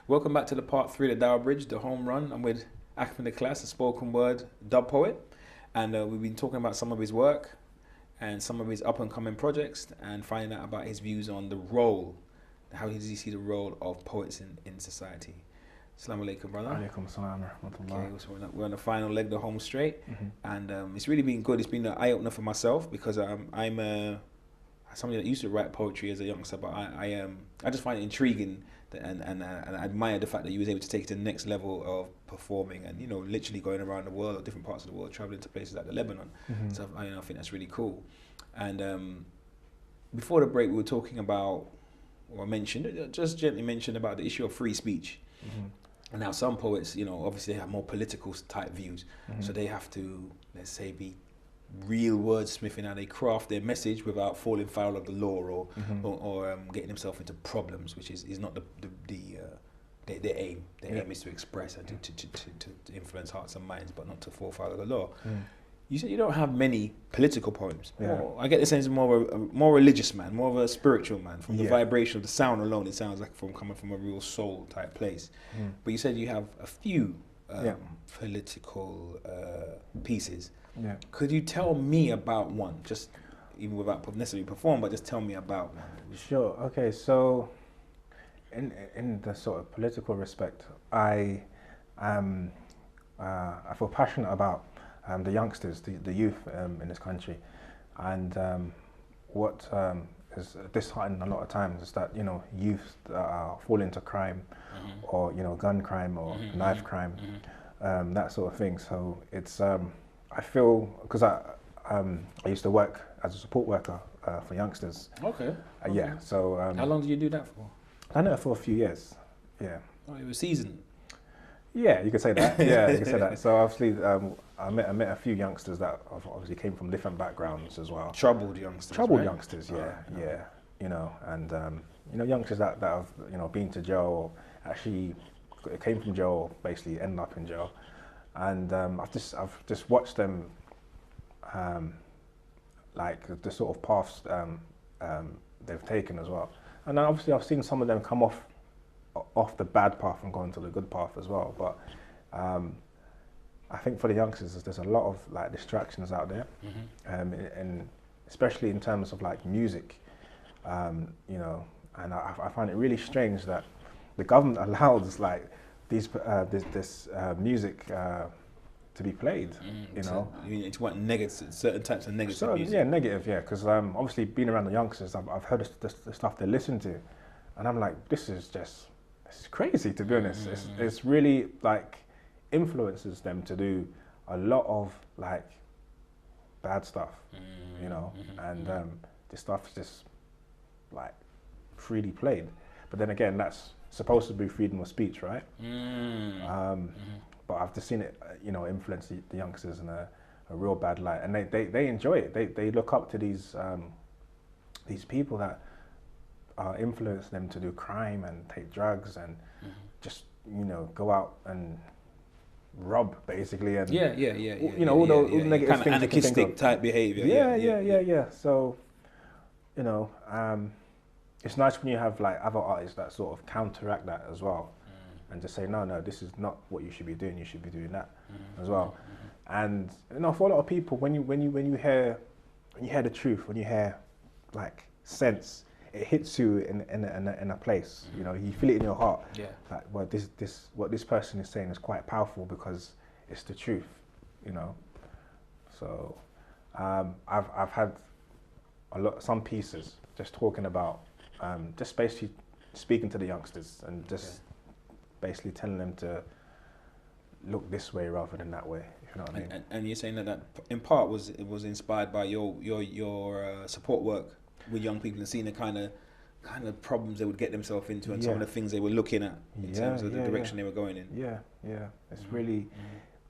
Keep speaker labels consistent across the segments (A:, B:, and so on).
A: Welcome back to the part 3 of the Dawah Bridge, the home run. I'm with Ahmed the Class, a spoken word dub poet, and we've been talking about some of his work and some of his up and coming projects, and finding out about his views on the role, how does he see the role of poets in society. Assalamu alaikum, brother.
B: Alaikum salam rahmatullah.
A: Okay, so we're on the final leg, the home straight, and it's really been good. It's been an eye opener for myself because I'm somebody that used to write poetry as a youngster, but I just find it intriguing and I admire the fact that you was able to take it to the next level of performing and literally going around the world or different parts of the world, traveling to places like the Lebanon. So I think that's really cool. And before the break, we were talking about, or just gently mentioned about the issue of free speech. And now some poets, obviously they have more political type views, so they have to, let's say, be real wordsmithing how they craft their message without falling foul of the law or getting themselves into problems, which is not their aim. Their aim is to express and to influence hearts and minds, but not to fall foul of the law. You said you don't have many political poems. I get the sense of more religious man, more of a spiritual man. From the vibration of the sound alone, it sounds like coming from a real soul type place. But you said you have a few political pieces. Could you tell me about one, just even without necessarily perform, but just tell me about one?
B: Sure. Okay. So, in the sort of political respect, I feel passionate about the youngsters, the youth in this country, and what is disheartening a lot of times is that youth fall into crime, or gun crime or knife crime, that sort of thing. So it's I feel, because I used to work as a support worker for youngsters.
A: Okay.
B: Yeah. So
A: how long did you do that for?
B: I did it for a few years. Yeah.
A: Oh, it was seasoned.
B: Yeah, you could say that. Yeah, you could say that. So obviously, I met a few youngsters that obviously came from different backgrounds as well.
A: Troubled youngsters.
B: Troubled
A: right?
B: youngsters. Yeah. And youngsters that have been to jail, or actually came from jail, or basically end up in jail. And I've just watched them, like the sort of paths they've taken as well. And obviously I've seen some of them come off the bad path and go into the good path as well. But I think for the youngsters, there's a lot of like distractions out there, and especially in terms of like music, and I find it really strange that the government allows like this music to be played.
A: It's what negative, certain types of negative music.
B: Yeah, negative. Yeah, because obviously being around the youngsters, I've heard the stuff they listen to, and I'm like, this is crazy, to be honest. It's really like influences them to do a lot of like bad stuff, and this stuff is just like freely played. But then again, that's supposed to be freedom of speech, right? But I've just seen it, influence the youngsters in a real bad light, and they enjoy it. They look up to these people that influence them to do crime and take drugs and just go out and rob, basically, and all the negative
A: kind of
B: things
A: anarchistic type behavior.
B: Yeah. So it's nice when you have like other artists that sort of counteract that as well, and just say no, this is not what you should be doing. You should be doing that as well. And for a lot of people, when you hear the truth, when you hear like sense, it hits you in a place. You feel it in your heart. Yeah. Like, well, what this person is saying is quite powerful because it's the truth. So I've had some pieces just talking about just basically speaking to the youngsters and just basically telling them to look this way rather than that way. If you know what I mean.
A: And you're saying that in part was inspired by your support work with young people and seeing the kind of problems they would get themselves into and some of the things they were looking at in terms of the direction they were going in.
B: Yeah. It's really,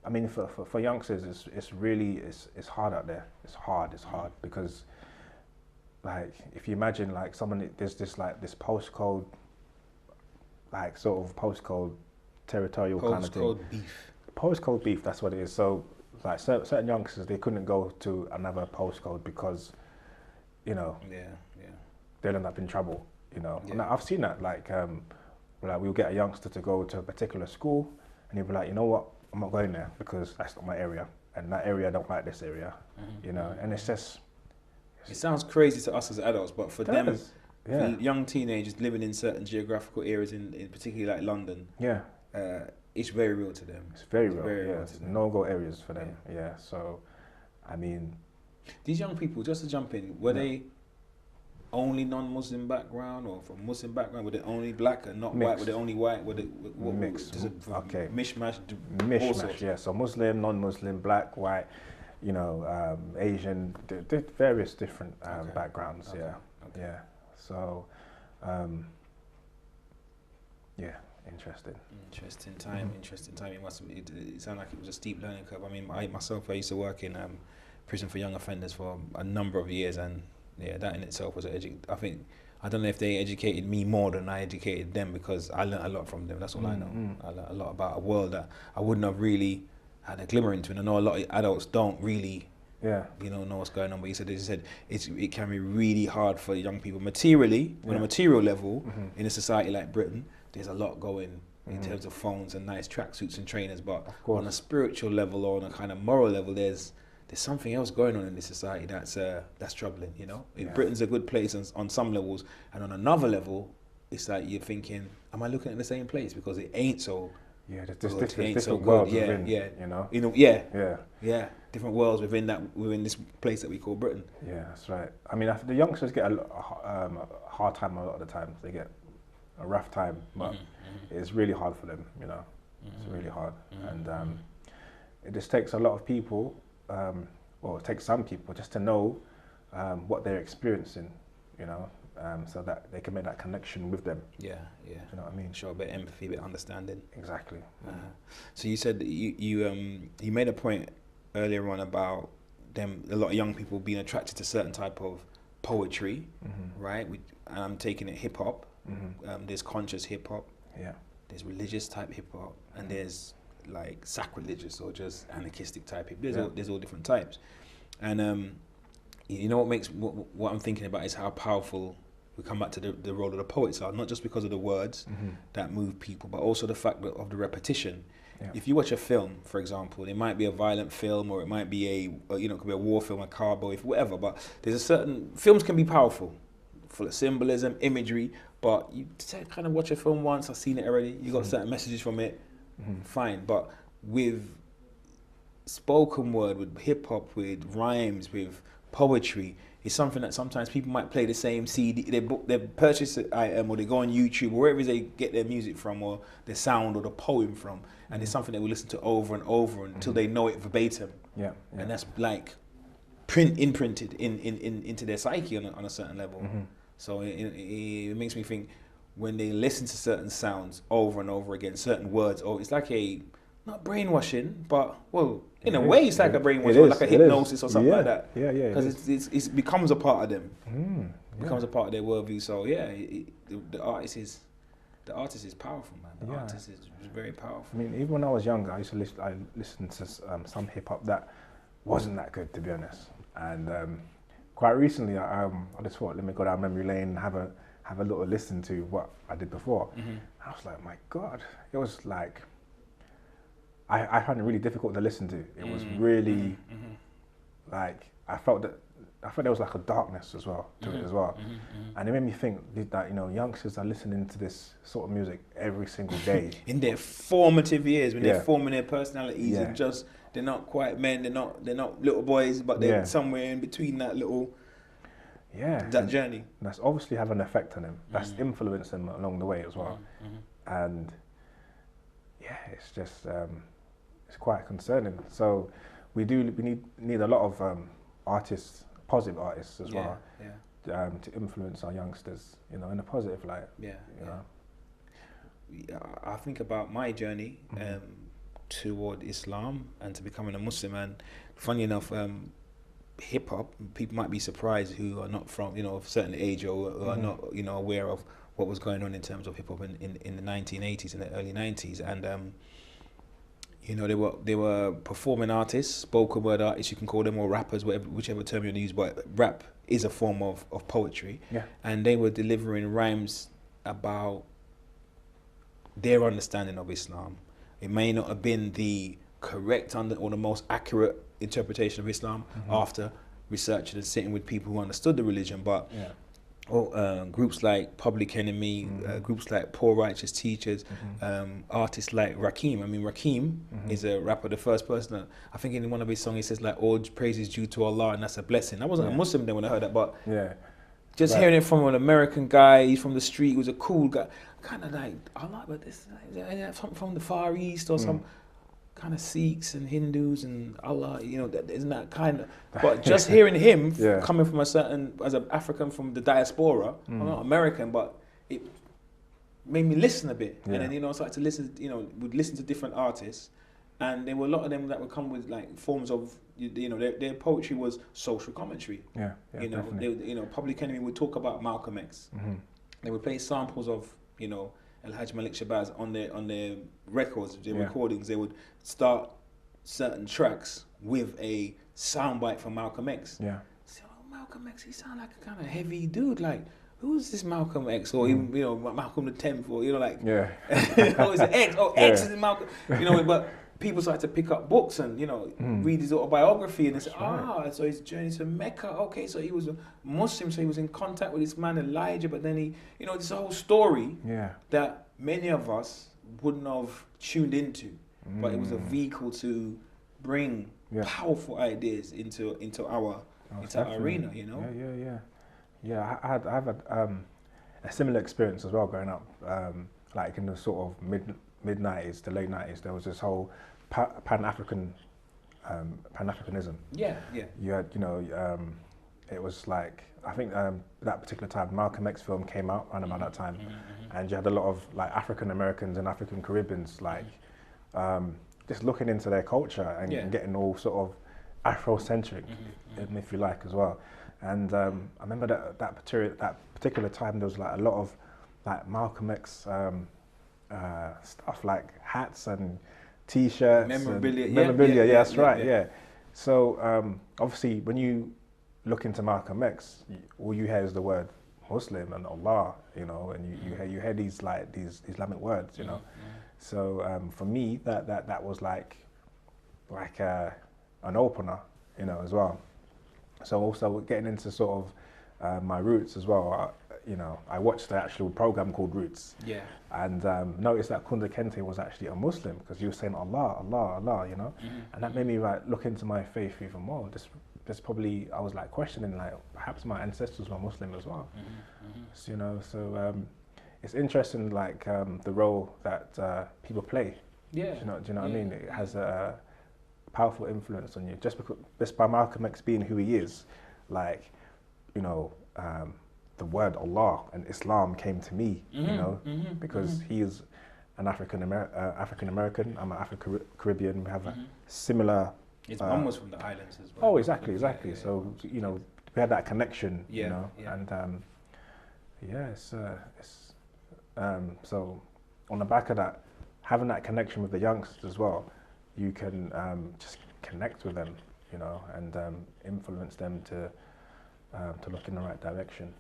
B: I mean, for youngsters, it's hard out there. It's hard because, like, if you imagine like someone, there's this postcode, like sort of postcode territorial kind of thing.
A: Postcode beef.
B: Postcode beef, that's what it is. So like certain youngsters, they couldn't go to another postcode because, they'll end up in trouble. And I've seen that like like, we'll get a youngster to go to a particular school, and he'll be like, you know what, I'm not going there because that's not my area, and that area I don't like this area, you know. And it's just.
A: It sounds crazy to us as adults, but for them,
B: yeah.
A: for young teenagers living in certain geographical areas, in particularly like London,
B: yeah,
A: it's very real to them.
B: it's very real.
A: Very
B: Yeah,
A: real
B: it's
A: to them.
B: no-go areas for them. Yeah. So, I mean,
A: These young people, just to jump in, were they only non-Muslim background or from Muslim background? Were they only black and not white? Were they only white? Were they
B: mixed? Okay.
A: Mishmash.
B: Mishmash. Yeah. So Muslim, non-Muslim, black, white, you know, Asian, various different backgrounds.
A: Okay.
B: Yeah.
A: Okay.
B: Yeah. So, yeah, interesting.
A: Interesting time. Interesting time. It sounded like it was a steep learning curve. I mean, I used to work in prison for young offenders for a number of years, and yeah, that in itself was I don't know if they educated me more than I educated them, because I learned a lot from them. That's all I know. I learned a lot about a world that I wouldn't have really had a glimmer into, and I know a lot of adults don't really know what's going on. But they said it can be really hard for young people materially, on a material level, in a society like Britain. There's a lot going in terms of phones and nice tracksuits and trainers, but on a spiritual level or on a kind of moral level, there's something else going on in this society that's troubling, you know. Britain's a good place on some levels, and on another level, it's like you're thinking, am I looking at the same place? Because it ain't so.
B: Yeah, there's different worlds within, you know.
A: Yeah, different worlds within this place that we call Britain.
B: Yeah, that's right. I mean, the youngsters get a hard time a lot of the time. They get a rough time, but it's really hard for them, you know. It's really hard, and it just takes a lot of people, or it takes some people, just to know what they're experiencing, you know, so that they can make that connection with them.
A: Yeah.
B: Do you know what I mean?
A: Show a bit of empathy, a bit of understanding.
B: Exactly.
A: So you said that you made a point earlier on about a lot of young people being attracted to certain type of poetry, right? And I'm taking it hip hop. There's conscious hip hop. Yeah. There's religious type hip hop, and there's like sacrilegious or just anarchistic type hip. There's all different types, and you know what I'm thinking about is how powerful. We come back to the role of the poets are, not just because of the words that move people, but also the fact of the repetition. Yeah. If you watch a film, for example, it might be a violent film, or it might be it could be a war film, a cowboy, whatever. But films can be powerful, full of symbolism, imagery. But you kind of watch a film once, I've seen it already. You got certain messages from it, fine. But with spoken word, with hip hop, with rhymes, with poetry, it's something that sometimes people might play the same CD, they purchase an item, or they go on YouTube, or wherever they get their music from, or their sound, or the poem from, and it's something that we listen to over and over until they know it verbatim. Yeah. And that's like imprinted into their psyche on a certain level. So it makes me think, when they listen to certain sounds over and over again, certain words, it's like not brainwashing, but in a way it's like a brainwash, or like a hypnosis or something like that. Yeah. Because it becomes a part of them. It becomes a part of their worldview. So the artist is powerful, man. The artist is very powerful.
B: I mean, even when I was younger, I listened to some hip hop that wasn't that good, to be honest. And quite recently, I just thought, let me go down memory lane and have a little listen to what I did before. I was like, my God, it was like, I found it really difficult to listen to. It was really like, I felt there was like a darkness as well to it as well. And it made me think that, youngsters are listening to this sort of music every single day.
A: In their formative years, when they're forming their personalities, and just, they're not quite men, they're not little boys, but they're somewhere in between that little that journey.
B: That's obviously having an effect on them. That's influenced them along the way as well. And it's just it's quite concerning. So we need a lot of artists, positive artists as well, to influence our youngsters, in a positive light.
A: I think about my journey toward Islam and to becoming a Muslim, and funny enough, hip hop, people might be surprised who are not from of a certain age, or who are not aware of what was going on in terms of hip hop in the 1980s and the early 90s, and they were performing artists, spoken word artists, you can call them, or rappers, whichever term you use, but rap is a form of poetry, and they were delivering rhymes about their understanding of Islam. It may not have been the correct or the most accurate interpretation of Islam after researching and sitting with people who understood the religion, but groups like Public Enemy, groups like Poor Righteous Teachers, artists like Rakim. I mean, Rakim is a rapper, the first person that, I think in one of his songs he says like, all praise is due to Allah and that's a blessing. I wasn't a Muslim then when I heard that, but just hearing it from an American guy, he's from the street, he was a cool guy, kind of like, Allah, but this something from the Far East or some kind of Sikhs and Hindus and Allah, you know, that isn't that kind of, but just hearing him coming from a certain, as an African from the diaspora, I'm not American, but it made me listen a bit. And then, you know, I started to listen, you know, would listen to different artists, and there were a lot of them that would come with like forms of, you know, their poetry was social commentary. You know, they, you know, Public Enemy would talk about Malcolm X. They would play samples of, you know, El Hajj Malik Shabazz on their records, their recordings. They would start certain tracks with a soundbite from Malcolm X. So, Malcolm X, he sound like a kind of heavy dude. Like, who's this Malcolm X? Or even, you know, Malcolm the 10th, or, you know, like, oh, it's X. Oh, X is Malcolm. You know, but people started to pick up books and, you know, read his autobiography, and they said, so his journey to Mecca, okay, so he was a Muslim, so he was in contact with this man Elijah, but then he, you know, this whole story that many of us wouldn't have tuned into, but it was a vehicle to bring powerful ideas into our arena, you know?
B: I've had a similar experience as well growing up, like in the sort of mid-90s to late 90s. There was this whole Pan-Africanism. You had, you know, it was like, I think that particular time, Malcolm X film came out around about that time, and you had a lot of like African Americans and African Caribbeans like just looking into their culture and getting all sort of Afrocentric, if you like, as well. And I remember that particular time there was like a lot of like Malcolm X stuff, like hats and T-shirts, memorabilia. That's right. So obviously, when you look into Malcolm X, all you hear is the word Muslim and Allah, you know, and you hear these Islamic words, you know. So for me, that was like an opener, you know, as well. So also getting into sort of my roots as well. You know, I watched the actual program called Roots. And noticed that Kunda Kente was actually a Muslim, because he was saying Allah, Allah, Allah, you know. And that made me like look into my faith even more. Just probably, I was like questioning, like perhaps my ancestors were Muslim as well. So, you know, so it's interesting, like the role that people play. Do you know what I mean? It has a powerful influence on you. Just by Malcolm X being who he is, like, you know, the word Allah and Islam came to me, you know, because he is an African American. I'm an African Caribbean. We have a similar.
A: His mum was from the islands as well.
B: Oh, exactly. So you know, we had that connection, you know, and so on the back of that, having that connection with the youngsters as well, you can just connect with them, you know, and influence them to look in the right direction.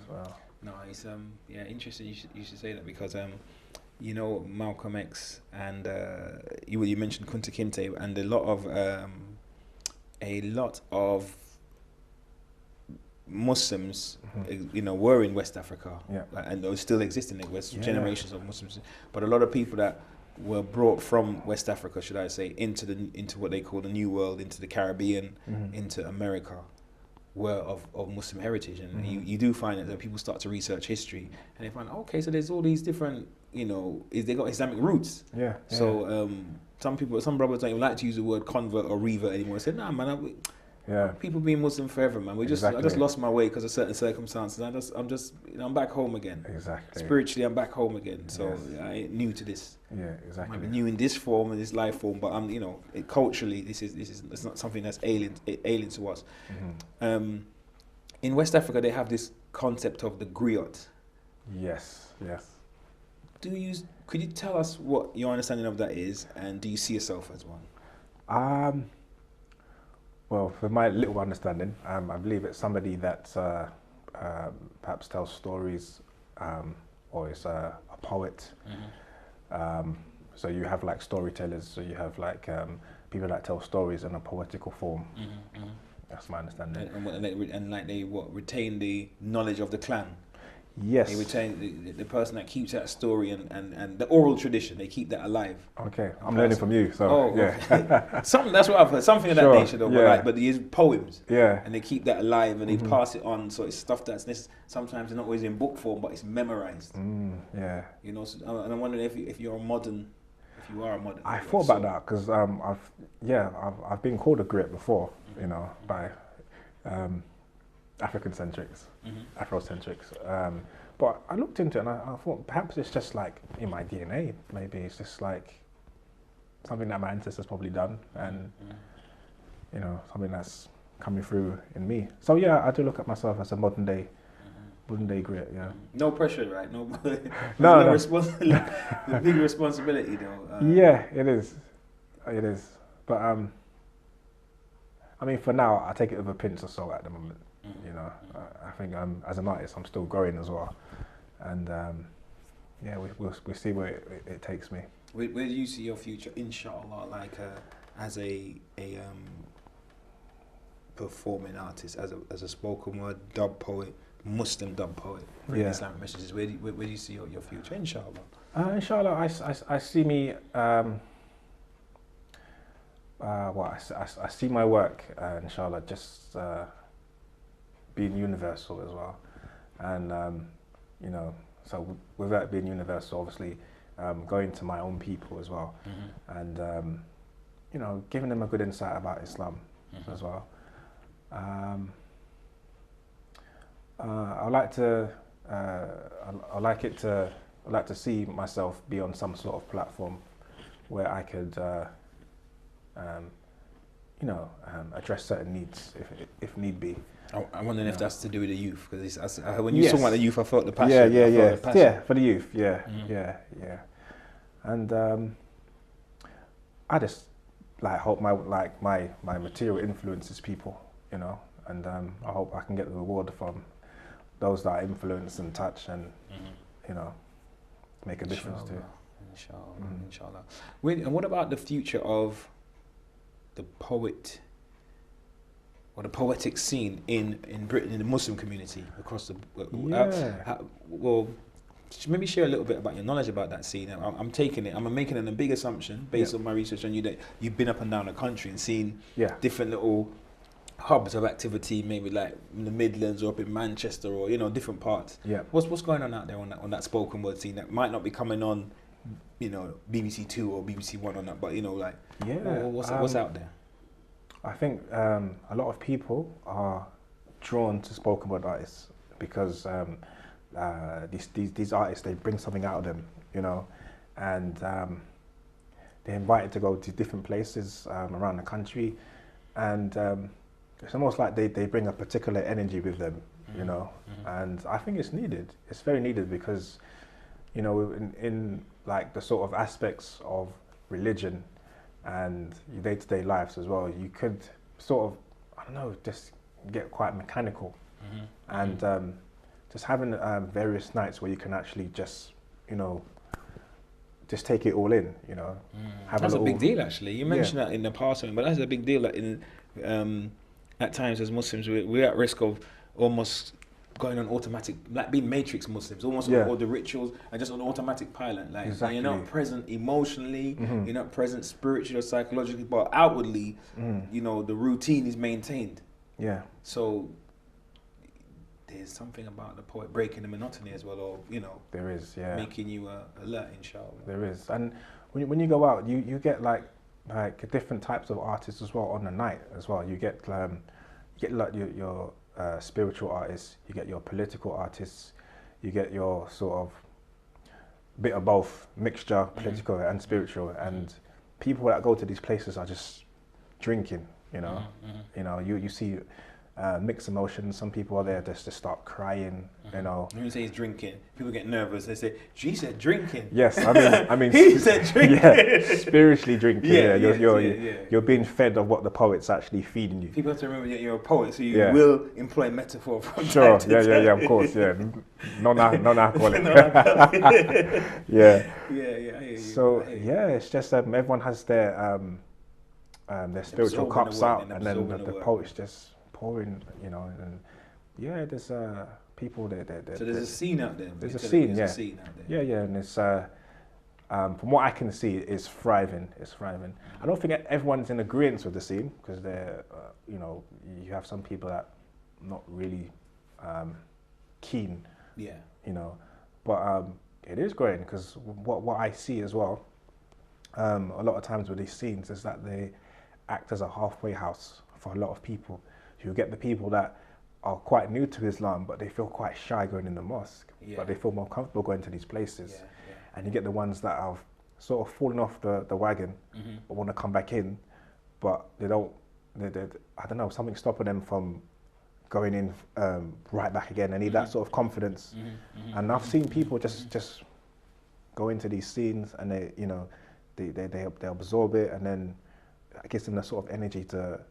B: As well.
A: No, it's interesting. You should say that, because you know, Malcolm X and you mentioned Kunta Kinte, and a lot of Muslims, you know, were in West Africa, and those still exist in the West. Generations of Muslims, but a lot of people that were brought from West Africa, should I say, into what they call the New World, into the Caribbean, into America, were of Muslim heritage. And you do find that people start to research history, and they find, okay, so there's all these different, you know, they got Islamic roots. So some brothers don't even like to use the word convert or revert anymore. They said, nah, man, people being Muslim forever, man. I just lost my way because of certain circumstances. I'm back home again. Spiritually, I'm back home again. So I ain't new to this. I'm new in this form, in this life form, but I'm, you know, culturally, it's not something that's alien to us. In West Africa, they have this concept of the griot. Could you tell us what your understanding of that is, and do you see yourself as one?
B: Well, for my little understanding, I believe it's somebody that perhaps tells stories, or is a poet. So you have like storytellers. So you have like people that tell stories in a poetical form. That's my understanding.
A: And like they retain the knowledge of the clan.
B: Yes.
A: They retain the person that keeps that story and the oral tradition. They keep that alive.
B: Okay, I'm learning from you. So yeah,
A: okay. Something that's what I've heard. Something of that nature, though.
B: Yeah.
A: But they use poems.
B: Yeah.
A: And they keep that alive and they pass it on. So it's stuff that's sometimes not always in book form, but it's memorized.
B: Yeah.
A: You know, and I'm wondering if you are a modern.
B: I thought about that because I've been called a grit before, you know, by African-centrics, Afrocentrics. But I looked into it and I thought perhaps it's just like in my DNA. Maybe it's just like something that my ancestors probably done, and you know, something that's coming through in me. So yeah, I do look at myself as a modern day grit. Yeah.
A: No pressure, right? No.
B: No.
A: The big responsibility, though.
B: Yeah, it is. It is. But I mean, for now, I take it with a pinch of salt at the moment. You know, I think as an artist, I'm still growing as well, and yeah, we'll see where it takes me.
A: Where do you see your future, inshallah, like as a performing artist, as a spoken word dub poet, Muslim dub poet, bringing Islamic messages? Where do you see your future, inshallah?
B: Inshallah, I see me. I see my work, inshallah, just being universal as well, and you know, so with that being universal, obviously, going to my own people as well, and you know, giving them a good insight about Islam as well. I like to see myself be on some sort of platform where I could, you know, address certain needs if need be.
A: I'm wondering if that's to do with the youth, because when you talk about the youth, I felt the passion.
B: Yeah, for the youth, yeah. And I just like hope my material influences people, you know, and I hope I can get the reward from those that I influence and touch and you know, make a difference to.
A: Inshallah. And what about the future of the poet or the poetic scene in Britain, in the Muslim community across the well, maybe share a little bit about your knowledge about that scene. I'm making a big assumption based on my research on you that you've been up and down the country and seen different little hubs of activity, maybe like in the Midlands or up in Manchester or, you know, different parts.
B: Yeah.
A: What's going on out there on that spoken word scene that might not be coming on, you know, BBC Two or BBC One on that, but you know, like what's out there?
B: I think a lot of people are drawn to spoken word artists because these artists, they bring something out of them, you know, and they're invited to go to different places around the country, and it's almost like they bring a particular energy with them, you know, and I think it's needed. It's very needed because, you know, in like the sort of aspects of religion and your day-to-day lives as well, you could sort of, I don't know, just get quite mechanical, and just having various nights where you can actually just, you know, just take it all in, you know.
A: That's a big deal, actually. You mentioned that in the past, but that's a big deal. That in at times as Muslims, we're at risk of almost going on automatic, like being matrix Muslims, almost all the rituals are just on automatic pilot. Like you're not present emotionally, you're not present spiritually or psychologically, but outwardly, you know, the routine is maintained. Yeah. So there's something about the poet breaking the monotony as well, or, you know,
B: there is,
A: making you alert, inshallah. There
B: is, and when you go out, you get like different types of artists as well on the night as well. You get like your spiritual artists, you get your political artists, you get your sort of bit of both, mixture, political and spiritual, and people that go to these places are just drinking, you know. You know, you see mixed emotions. Some people are there just to start crying, you know.
A: When you say he's drinking, people get nervous. They say, "G said drinking."
B: Yes, I mean,
A: he said drinking.
B: Yeah, spiritually drinking. You're being fed of what the poet's actually feeding you.
A: People have to remember that you're a poet, so you will employ metaphor from
B: sure.
A: time to time.
B: Yeah, of course, yeah. Non-alcoholic.
A: Yeah. I hear you.
B: So it's just everyone has their spiritual cups out, and then the poet's just pouring, you know, and there's people there.
A: So there's a scene out there.
B: There's a scene,
A: a scene out there.
B: Yeah, and it's from what I can see, it's thriving. I don't think everyone's in agreement with the scene because they're, you know, you have some people that not really keen.
A: Yeah.
B: You know, but it is growing because what I see as well, a lot of times with these scenes is that they act as a halfway house for a lot of people. You get the people that are quite new to Islam, but they feel quite shy going in the mosque, but they feel more comfortable going to these places. And you get the ones that have sort of fallen off the wagon, but want to come back in, but they don't. I don't know, something's stopping them from going in right back again. They need that sort of confidence. And I've seen people just go into these scenes and they, you know, they absorb it, and then it gives them the sort of energy to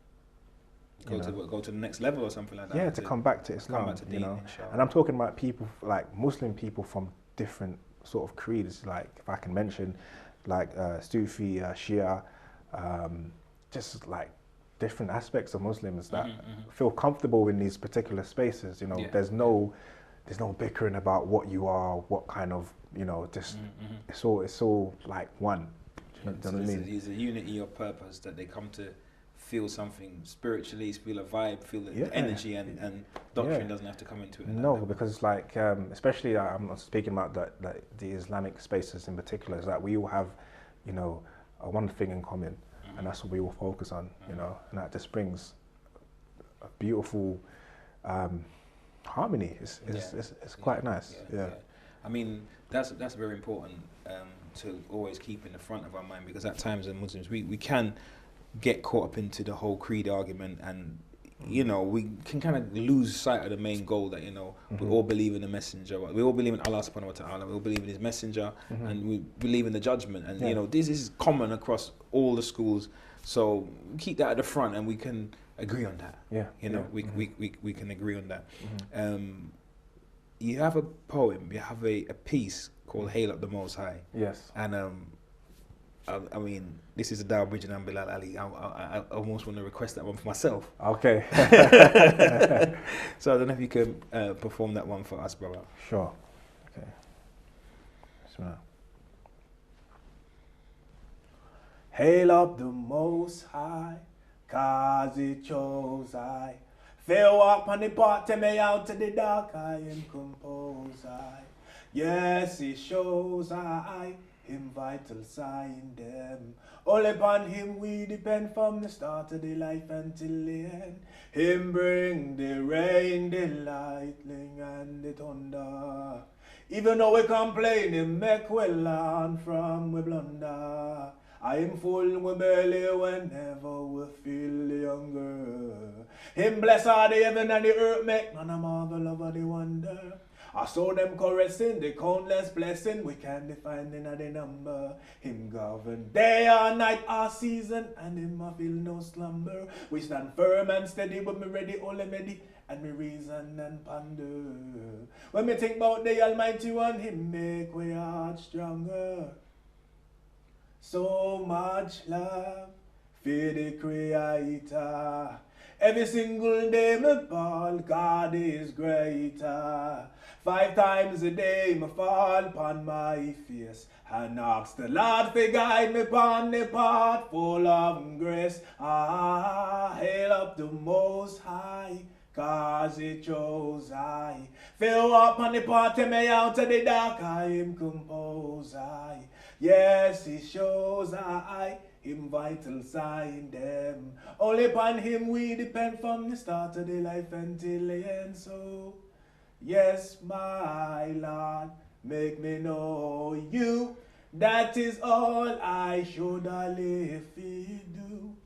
A: go to the next level or something like that.
B: Yeah, to come back to Islam, you know. And I'm talking about people like Muslim people from different sort of creeds, like if I can mention, like Sufi, Shia, just like different aspects of Muslims that feel comfortable in these particular spaces. You know, there's no bickering about what you are, what kind of, you know, just it's all like one. Do you know what I mean?
A: It's a unity of purpose that they come to feel something spiritually, feel a vibe, feel the energy, and doctrine doesn't have to come into it.
B: No, because like especially I'm not speaking about the Islamic spaces in particular, is that we all have, you know, one thing in common, and that's what we all focus on, you know, and that just brings a beautiful harmony. It's quite nice. Yeah.
A: I mean, that's very important to always keep in the front of our mind, because at times as Muslims we can get caught up into the whole creed argument, and you know, we can kind of lose sight of the main goal that, you know, we all believe in the messenger, we all believe in Allah subhanahu wa ta'ala, we all believe in his messenger, and we believe in the judgment, and you know, this is common across all the schools, so keep that at the front and we can agree on that. You know, we can agree on that. You have a poem, you have a piece called Hail Up the Most High.
B: Yes.
A: And I mean, this is a Dawah Bridge and I'm Bilal Ali. I almost want to request that one for myself.
B: Okay.
A: So I don't know if you can perform that one for us, brother.
B: Sure. Okay. Bismillah. Hail up the Most High, 'cause he chose I. Fair walk on the path, take me out to the dark, I am composed I. Yes, he shows I. Him vital sign them. All upon him we depend from the start of the life until the end. Him bring the rain, the lightning and the thunder. Even though we complain, him make we learn from we blunder. I am full we belly whenever we feel the hunger. Him bless all the heaven and the earth, make none of marvel over the wonder. I saw them caressing the countless blessing we can't define in the number. Him govern day or night or season, and him I feel no slumber. We stand firm and steady when me ready, only ready, and me reason and ponder. When me think about the Almighty One, him make we heart stronger. So much love for the Creator. Every single day me fall, God is greater. 5 times a day me fall upon my face and ask the Lord to guide me upon the path full of grace. Hail up the Most High, 'cause he chose I. Fill up on the path, take me out of the dark, I am composed I. Yes, he shows I. Him vital sign them. Only upon him we depend from the start of the life until the end. So, yes, my Lord, make me know you. That is all I should live to do.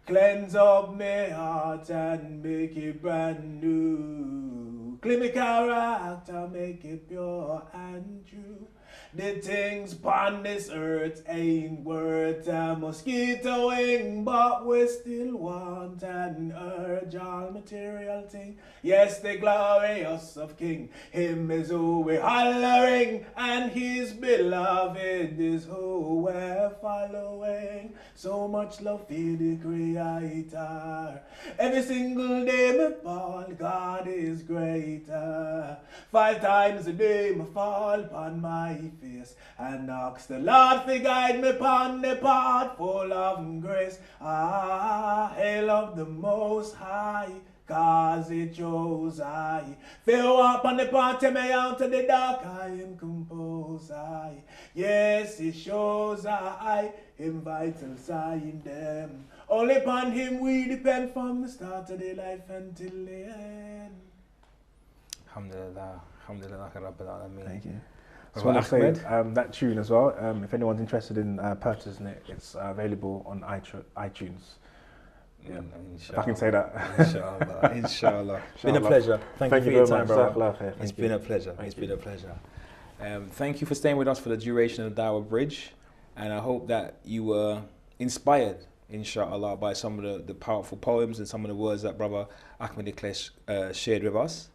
C: Cleanse up my heart and make it brand new. Clean my character, make it pure and true. The things upon this earth ain't worth a mosquito wing, but we still want and urge all material thing. Yes, the glorious of King, him is who we hollering, and his beloved is who we're following. So much love for the Creator. Every single day me fall, God is greater. 5 times a day me fall upon my face and ask the Lord to guide me upon the path full of grace. Hail of the Most High, cause it shows I feel up on the path, take me out to the dark, I am composed. Yes, it shows I am vital sign them. Only upon him we depend from the start of the life until the end.
A: Alhamdulillah, alhamdulillah, Rabbil Alameen.
B: Thank you. I
A: Brother
B: just want to say
A: Ahmed?
B: that tune as well. If anyone's interested in purchasing it, it's available on iTunes. Yeah. If I can say that.
A: Inshallah, inshallah. It's been a
B: Inshallah.
A: pleasure. Thank you for your time, brother.
B: brother.
A: It's been a pleasure. It's been a pleasure. Thank you for staying with us for the duration of the Dawah Bridge, and I hope that you were inspired, inshallah, by some of the powerful poems and some of the words that Brother Ahmed Iklesh shared with us.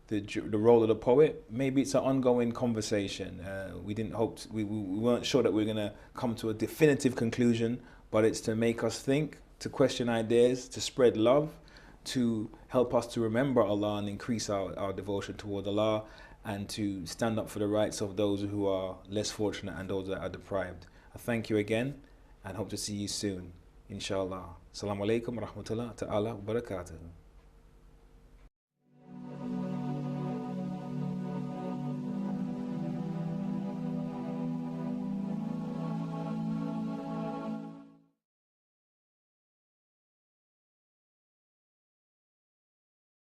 A: The role of the poet. Maybe it's an ongoing conversation. We didn't hope we weren't sure that we were going to come to a definitive conclusion, but it's to make us think, to question ideas, to spread love, to help us to remember Allah and increase our devotion toward Allah, and to stand up for the rights of those who are less fortunate and those that are deprived. I thank you again and hope to see you soon, inshallah. Assalamu alaikum wa rahmatullah ta'ala wa barakatuh.